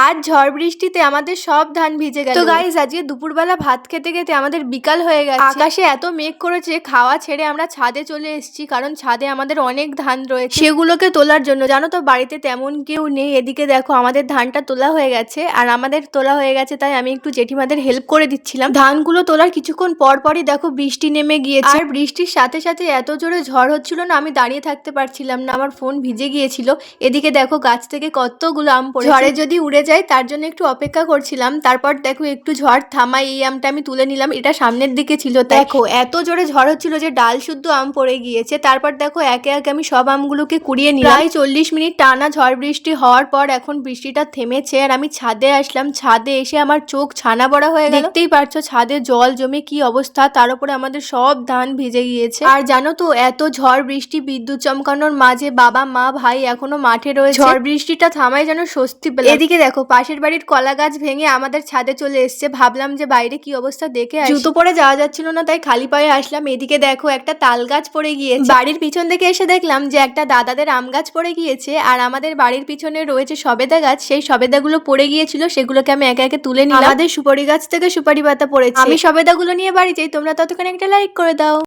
আর ঝড় বৃষ্টিতে আমাদের সব ধান ভিজে গেল। তো গাইস আজকে দুপুরবেলা ভাত খেতে খেতে আমাদের বিকাল হয়ে গেছে। আকাশে এত মেঘ করেছে, খাওয়া ছেড়ে আমরা ছাদে চলে এসেছি, কারণ ছাদে আমাদের অনেক ধান রয়েছে সেগুলোকে তোলার জন্য। জানো তো বাড়িতে তেমন কেউ নেই। এদিকে দেখো আমাদের ধানটা তোলা হয়ে গেছে, আর আমাদের তোলা হয়ে গেছে তাই আমি একটু জেঠিমাদের হেল্প করে দিচ্ছিলাম। ধানগুলো তোলার কিছুক্ষণ পর পরই দেখো বৃষ্টি নেমে গিয়েছে, আর বৃষ্টির সাথে সাথে এত জোরে ঝড় হচ্ছিল না, আমি দাঁড়িয়ে থাকতে পারছিলাম না, আমার ফোন ভিজে গিয়েছিল। এদিকে দেখো গাছ থেকে কতগুলো আম পড়েছে, ঝড়ে যদি উড়ে যায় তার জন্য একটু অপেক্ষা করছিলাম। তারপর দেখো একটু ঝড় থামাই এই আমটা আমি তুলে নিলাম, এটা সামনের দিকে ছিল। দেখো এত জোরে ঝড় হচ্ছিল যে ডাল শুদ্ধ আম পড়ে গিয়েছে। তারপর দেখো একে একে আমি সব আমগুলোকে কুড়িয়ে নিলাম। প্রায় 40 মিনিট টানা ঝড় বৃষ্টি হওয়ার পর এখন বৃষ্টিটা থেমেছে, আর আমি ছাদে আসলাম। ছাদে এসে আমার চোখ ছানা বড়া হয়ে গেল। দেখতেই পারছো ছাদে জল জমে কি অবস্থা, তার উপরে আমাদের সব ধান ভিজে গিয়েছে। আর জানো তো এত ঝড় বৃষ্টি বিদ্যুৎ চমকানোর মাঝে বাবা মা ভাই এখনো মাঠে রয়েছে। ঝড় বৃষ্টিটা থামায় যেন স্বস্তি পেলাম। এদিকে দেখো পাশের বাড়ির কলা গাছ ভেঙে আমাদের ছাদে চলে এসছে। ভাবলাম যে বাইরে কি অবস্থা দেখে আসি। জুতো পরে যাওয়া যাচ্ছিল না তাই খালি পায়ে আসলাম। এদিকে দেখো একটা তাল গাছ পড়ে গিয়েছে। বাড়ির পিছন থেকে এসে দেখলাম যে একটা দাদাদের আম গাছ পড়ে গিয়েছে, আর আমাদের বাড়ির পিছনে রয়েছে সবেদা গাছ। সেই সবেদাগুলো পড়ে গিয়েছিল, সেগুলোকে আমি একে একে তুলে নিলাম। আমাদের সুপারি গাছ থেকে সুপারি পাতা পড়েছে। আমি সবেদাগুলো নিয়ে বাড়ি যাই, তোমরা ততক্ষণ একটা লাইক করে দাও।